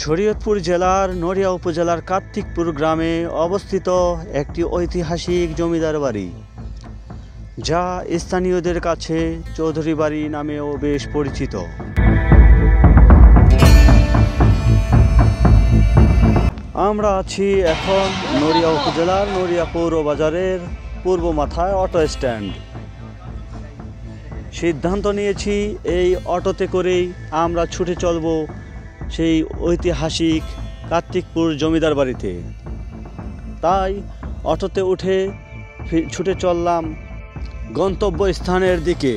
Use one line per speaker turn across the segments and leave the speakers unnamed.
শরীয়তপুর জেলার নড়িয়া উপজেলার কার্তিকপুর গ্রামে অবস্থিত একটি ঐতিহাসিক জমিদার বাড়ি, যা স্থানীয়দের কাছে চৌধুরী বাড়ি নামেও বেশ পরিচিত। আমরা আছি এখন নড়িয়া উপজেলার নড়িয়া পৌর বাজারের পূর্ব মাথায় অটো স্ট্যান্ড। সিদ্ধান্ত নিয়েছি এই অটোতে করেই আমরা ছুটে চলব সেই ঐতিহাসিক কার্তিকপুর জমিদার বাড়িতে। তাই অটোতে উঠে ছুটে চললাম গন্তব্যস্থানের দিকে।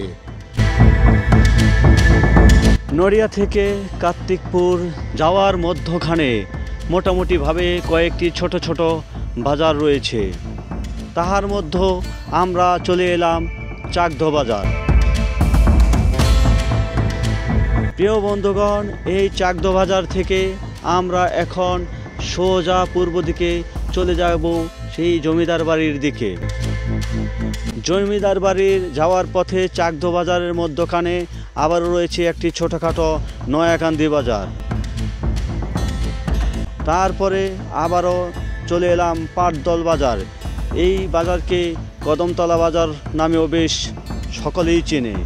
নড়িয়া থেকে কার্তিকপুর যাওয়ার মধ্যখানে মোটামুটিভাবে কয়েকটি ছোট ছোট বাজার রয়েছে। তাহার মধ্যে আমরা চলে এলাম চাকদহ বাজার। প্রিয় বন্ধুগণ, এই চাকদহ বাজার থেকে আমরা এখন সোজা পূর্ব দিকে চলে যাব সেই জমিদার বাড়ির দিকে। জমিদার বাড়ির যাওয়ার পথে চাকদহ বাজারের মধ্যখানে আবারও রয়েছে একটি ছোটোখাটো নয়াকান্দি বাজার। তারপরে আবারও চলে এলাম পাটদল বাজার। এই বাজারকে কদমতলা বাজার নামেও বেশ সকলেই চেনে।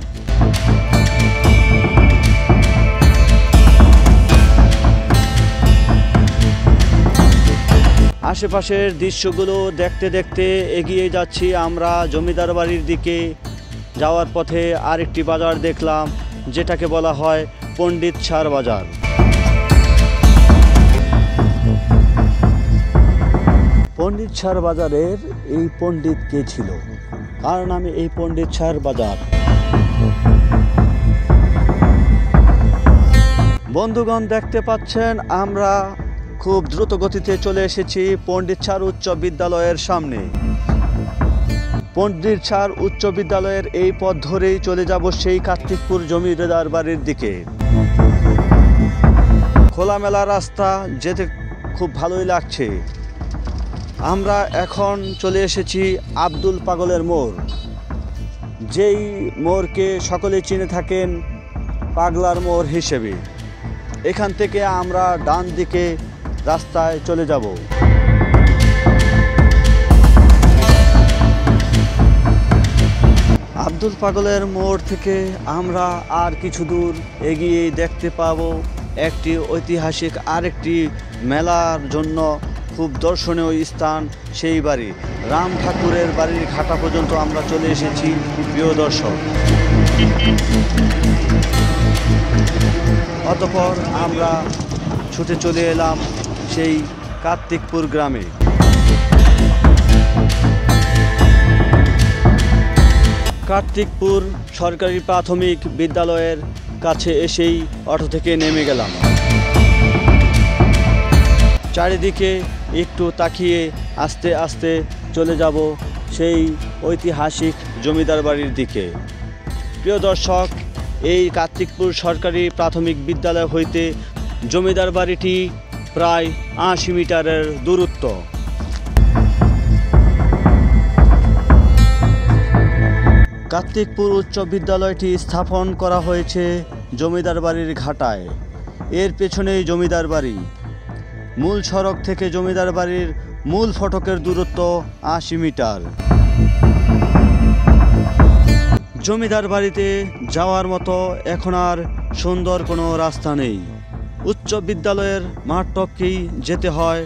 আশেপাশের দৃশ্যগুলো দেখতে দেখতে এগিয়ে যাচ্ছি আমরা জমিদার বাড়ির দিকে। যাওয়ার পথে আরেকটি বাজার দেখলাম, যেটাকে বলা হয় পণ্ডিত সার বাজার। পণ্ডিত সার বাজারের এই পণ্ডিত কে ছিল, কার নামে এই পণ্ডিত সার বাজার? বন্ধুগণ, দেখতে পাচ্ছেন আমরা খুব দ্রুত গতিতে চলে এসেছি পণ্ডিত সার উচ্চ বিদ্যালয়ের সামনে। পণ্ডিত সার উচ্চ বিদ্যালয়ের এই পথ ধরেই চলে যাব সেই কার্তিকপুর জমিদার বাড়ির দিকে। খোলামেলা রাস্তা, যেতে খুব ভালোই লাগছে। আমরা এখন চলে এসেছি আব্দুল পাগলের মোড়, যেই মোড়কে সকলে চিনে থাকেন পাগলার মোড় হিসেবে। এখান থেকে আমরা ডান দিকে রাস্তায় চলে যাব। আব্দুল পাগলের মোড় থেকে আমরা আর কিছু দূর এগিয়ে দেখতে পাবো একটি ঐতিহাসিক আরেকটি মেলার জন্য খুব দর্শনীয় স্থান, সেই বাড়ি রাম ঠাকুরের বাড়ির ঘাটা পর্যন্ত আমরা চলে এসেছি প্রিয় দর্শক। অতঃপর আমরা ছুটে চলে এলাম সেই কার্তিকপুর গ্রামে। কার্তিকপুর সরকারি প্রাথমিক বিদ্যালয়ের কাছে এসেই অটো থেকে নেমে গেলাম। চারিদিকে একটু তাকিয়ে আস্তে আস্তে চলে যাব সেই ঐতিহাসিক জমিদার বাড়ির দিকে। প্রিয় দর্শক, এই কার্তিকপুর সরকারি প্রাথমিক বিদ্যালয় হইতে জমিদার বাড়িটি প্রায় ৮০ মিটারের দূরত্ব। কার্তিকপুর উচ্চ বিদ্যালয়টি স্থাপন করা হয়েছে জমিদার বাড়ির ঘাটায়। এর পেছনেই জমিদার বাড়ি। মূল সড়ক থেকে জমিদার বাড়ির মূল ফটকের দূরত্ব ৮০ মিটার। জমিদার বাড়িতে যাওয়ার মতো এখন আর সুন্দর কোনো রাস্তা নেই। উচ্চ বিদ্যালয়ের মাঠ টপকেই যেতে হয়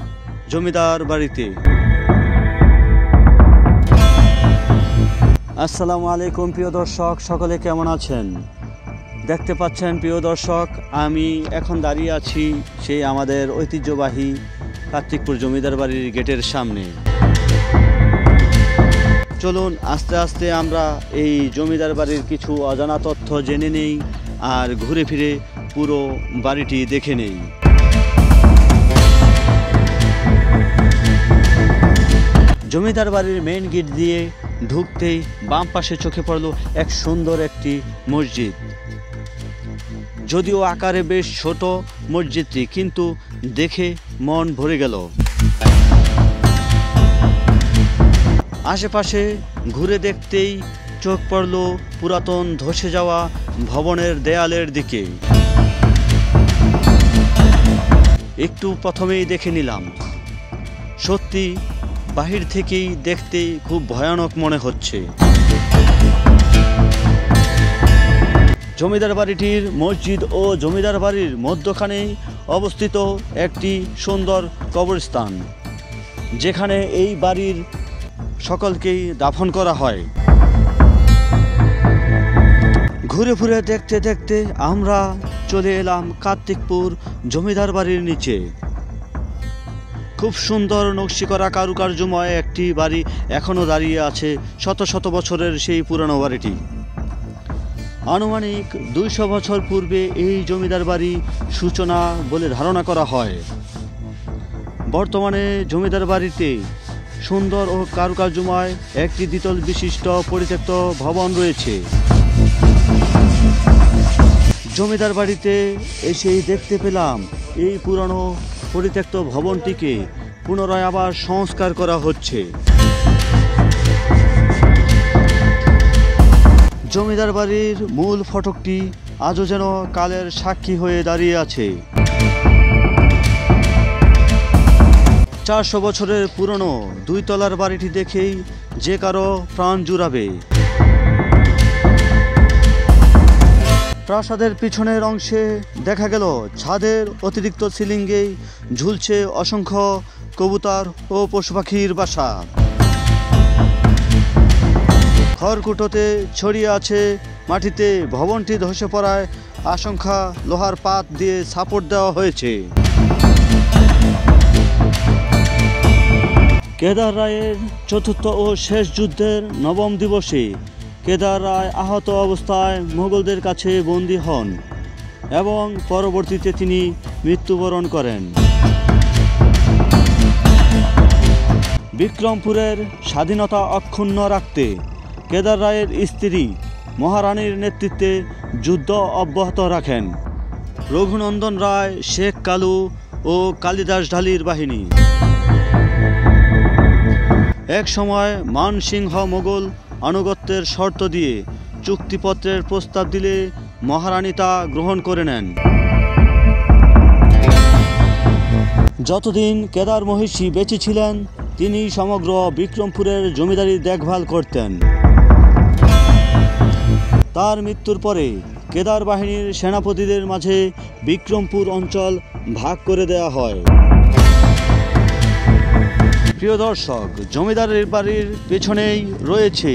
জমিদার বাড়িতে। আসসালামু আলাইকুম প্রিয় দর্শক, সকলে কেমন আছেন? দেখতে পাচ্ছেন প্রিয় দর্শক, আমি এখন দাঁড়িয়ে আছি সেই আমাদের ঐতিহ্যবাহী কার্তিকপুর জমিদার বাড়ির গেটের সামনে। চলুন আস্তে আস্তে আমরা এই জমিদার বাড়ির কিছু অজানা তথ্য জেনে নেই আর ঘুরে ফিরে পুরো বাড়িটি দেখে নেই। জমিদার বাড়ির মেইন গেট দিয়ে ঢুকতেই বাম পাশে চোখে পড়ল এক সুন্দর একটি মসজিদ। যদিও আকারে বেশ ছোট মসজিদটি, কিন্তু দেখে মন ভরে গেল। আশেপাশে ঘুরে দেখতেই চোখ পড়ল পুরাতন ধসে যাওয়া ভবনের দেয়ালের দিকে। একটু প্রথমেই দেখে নিলাম। সত্যি বাহির থেকেই দেখতে খুব ভয়ানক মনে হচ্ছে। জমিদার বাড়িটির মসজিদ ও জমিদার বাড়ির মধ্যখানেই অবস্থিত একটি সুন্দর কবরস্থান, যেখানে এই বাড়ির সকলকেই দাফন করা হয়। ঘুরে ঘুরে দেখতে দেখতে আমরা চলে এলাম কার্তিকপুর জমিদার বাড়ির নিচে। খুব সুন্দর নকশি করা কারুকার্যময় একটি বাড়ি এখনও দাঁড়িয়ে আছে, শত শত বছরের সেই পুরানো বাড়িটি। আনুমানিক 200 বছর পূর্বে এই জমিদার বাড়ি সূচনা বলে ধারণা করা হয়। বর্তমানে জমিদার বাড়িতে সুন্দর ও কারুকার্যময় একটি দ্বিতল বিশিষ্ট পরিত্যক্ত ভবন রয়েছে। জমিদার বাড়িতে এসেই দেখতে পেলাম এই পুরনো পরিত্যক্ত ভবনটিকে পুনরায় আবার সংস্কার করা হচ্ছে। জমিদার বাড়ির মূল ফটকটি আজও যেন কালের সাক্ষী হয়ে দাঁড়িয়ে আছে। 400 বছরের পুরনো 2 তলার বাড়িটি দেখেই যে কারো প্রাণ জুড়াবে। প্রাসাদের পিছনের অংশে দেখা গেল ছাদের অতিরিক্ত সিলিংয়ে ঝুলছে অসংখ্য কবুতর ও পশু পাখির বাসা। খড়কুটোতে ছড়িয়ে আছে মাটিতে ভবনটি ধসে পড়ায় আশঙ্কা লোহার পাত দিয়ে সাপোর্ট দেওয়া হয়েছে। কেদার রায়ের চতুর্থ ও শেষ যুদ্ধের 9ম দিবসে কেদার রায় আহত অবস্থায় মোগলদের কাছে বন্দী হন এবং পরবর্তীতে তিনি মৃত্যুবরণ করেন। বিক্রমপুরের স্বাধীনতা অক্ষুণ্ণ রাখতে কেদার রায়ের স্ত্রী মহারানীর নেতৃত্বে যুদ্ধ অব্যাহত রাখেন রঘুনন্দন রায়, শেখ কালু ও কালিদাস ঢালির বাহিনী। এক সময় মানসিংহ মোগল আনুগত্যের শর্ত দিয়ে চুক্তিপত্রের প্রস্তাব দিলে মহারানী তা গ্রহণ করে নেন। যতদিন কেদার মহিষী বেঁচে ছিলেন তিনি সমগ্র বিক্রমপুরের জমিদারির দেখভাল করতেন। তার মৃত্যুর পরে কেদার বাহিনীর সেনাপতিদের মাঝে বিক্রমপুর অঞ্চল ভাগ করে দেওয়া হয়। প্রিয় দর্শক, জমিদারের বাড়ির পেছনেই রয়েছে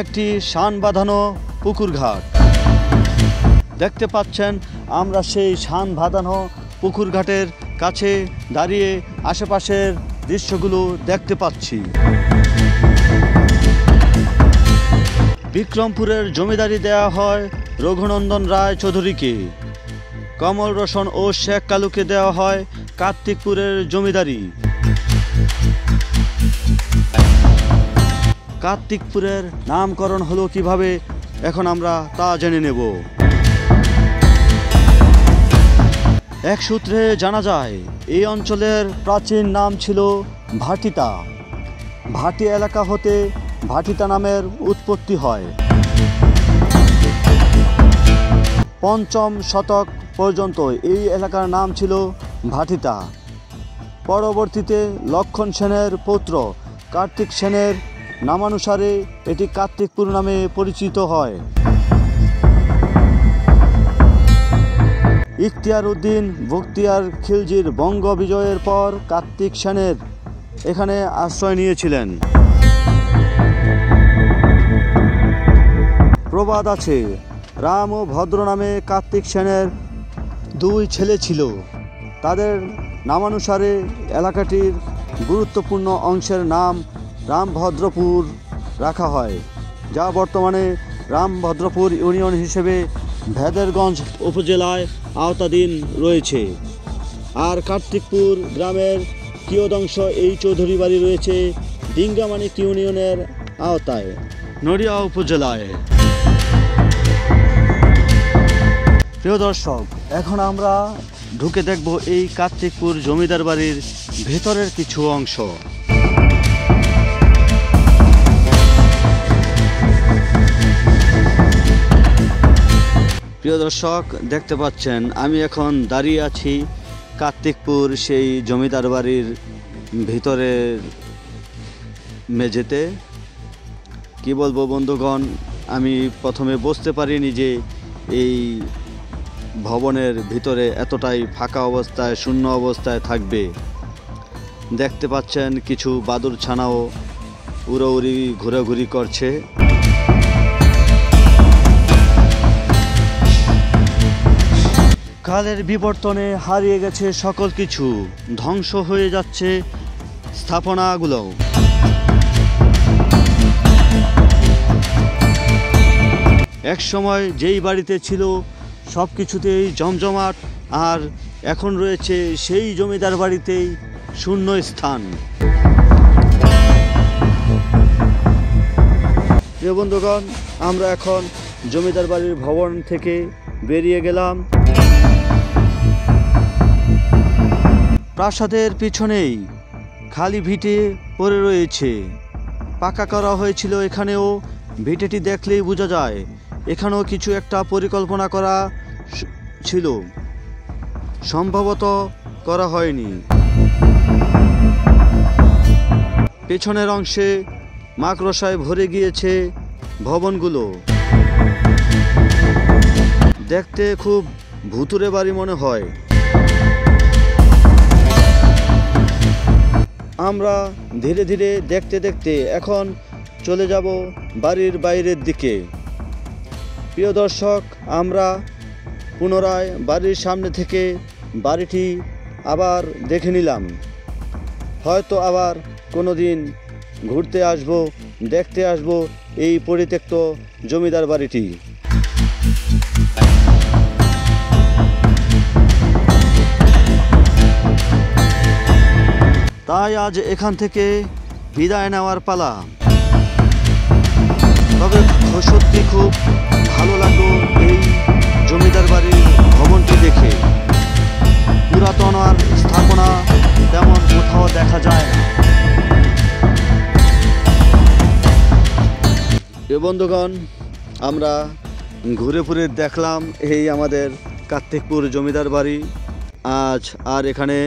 একটি শান বাঁধানো পুকুর ঘাট। দেখতে পাচ্ছেন আমরা সেই শান বাঁধানো পুকুর ঘাটের কাছে দাঁড়িয়ে আশেপাশের দৃশ্যগুলো দেখতে পাচ্ছি। বিক্রমপুরের জমিদারি দেয়া হয় রঘুনন্দন রায় চৌধুরীকে, কমল রোশন ও শেখ কালুকে দেওয়া হয় কার্তিকপুরের জমিদারি। কার্তিকপুরের নামকরণ হলো কিভাবে এখন আমরা তা জেনে নেব। এক সূত্রে জানা যায় এই অঞ্চলের প্রাচীন নাম ছিল ভাটিতা। ভাটি এলাকা হতে ভাটিতা নামের উৎপত্তি হয়। 5ম শতক পর্যন্ত এই এলাকার নাম ছিল ভাটিতা। পরবর্তীতে লক্ষণ সেনের পৌত্র কার্তিক সেনের নামানুসারে এটি কার্তিকপুর নামে পরিচিত হয়। ইখতিয়ার উদ্দিন বখতিয়ার খিলজির বঙ্গ বিজয়ের পর কার্তিক সেনের এখানে আশ্রয় নিয়েছিলেন। প্রবাদ আছে, রাম ও ভদ্র নামে কার্তিক সেনের 2 ছেলে ছিল। তাদের নামানুসারে এলাকাটির গুরুত্বপূর্ণ অংশের নাম রামভদ্রপুর রাখা হয়, যা বর্তমানে রামভদ্রপুর ইউনিয়ন হিসেবে ভেদেরগঞ্জ উপজেলায় আওতাধীন রয়েছে। আর কার্তিকপুর গ্রামের কিয়দংশ এই চৌধুরী বাড়ি রয়েছে ডিঙ্গামানিক ইউনিয়নের আওতায় নড়িয়া উপজেলায়। প্রিয় দর্শক, এখন আমরা ঢুকে দেখব এই কার্তিকপুর জমিদার বাড়ির ভেতরের কিছু অংশ। প্রিয় দর্শক, দেখতে পাচ্ছেন আমি এখন দাঁড়িয়ে আছি কার্তিকপুর সেই জমিদার বাড়ির ভিতরের মেঝেতে। কি বলবো বন্ধুগণ, আমি প্রথমে বুঝতে পারিনি যে এই ভবনের ভিতরে এতটাই ফাঁকা অবস্থায়, শূন্য অবস্থায় থাকবে। দেখতে পাচ্ছেন কিছু বাদুড় ছানাও উড়োউড়ি ঘোরাঘুরি করছে। কালের বিবর্তনে হারিয়ে গেছে সকল কিছু, ধ্বংস হয়ে যাচ্ছে স্থাপনাগুলো। এক সময় যেই বাড়িতে ছিল সব কিছুতেই জমজমাট, আর এখন রয়েছে সেই জমিদার বাড়িতেই শূন্য স্থান। প্রিয় বন্ধুগণ, আমরা এখন জমিদার বাড়ির ভবন থেকে বেরিয়ে গেলাম। প্রাসাদের পিছনেই খালি ভিটে পড়ে রয়েছে, পাকা করা হয়েছিল এখানেও। ভিটেটি দেখলেই বোঝা যায় এখানেও কিছু একটা পরিকল্পনা করা ছিল, সম্ভবত করা হয়নি। পেছনের অংশে মাকড়সায় ভরে গিয়েছে ভবনগুলো। দেখতে খুব ভুতুরে বাড়ি মনে হয়। আমরা ধীরে ধীরে দেখতে দেখতে এখন চলে যাব বাড়ির বাইরের দিকে। প্রিয় দর্শক, আমরা পুনরায় বাড়ির সামনে থেকে বাড়িটি আবার দেখে নিলাম। হয়তো আবার কোনো দিন ঘুরতে আসব, দেখতে আসব এই পরিত্যক্ত জমিদার বাড়িটি। তাই আজ এখান থেকে বিদায় নেওয়ার পালা। তবে সত্যি খুব ভালো লাগলো এই জমিদার বাড়ির ভবনটি দেখে। পুরাতন আর স্থাপনা তেমন কোথাও দেখা যায় না। এ বন্ধুগণ, আমরা ঘুরে ফুরে দেখলাম এই আমাদের কার্তিকপুর জমিদার বাড়ি। আজ আর এখানে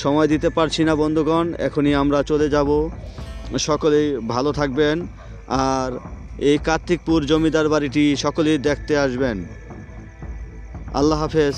সময় দিতে পারছি না বন্ধুগণ, এখনই আমরা চলে যাব। সকলেই ভালো থাকবেন, আর এই কার্তিকপুর জমিদার বাড়িটি সকলেই দেখতে আসবেন। আল্লাহ হাফেজ।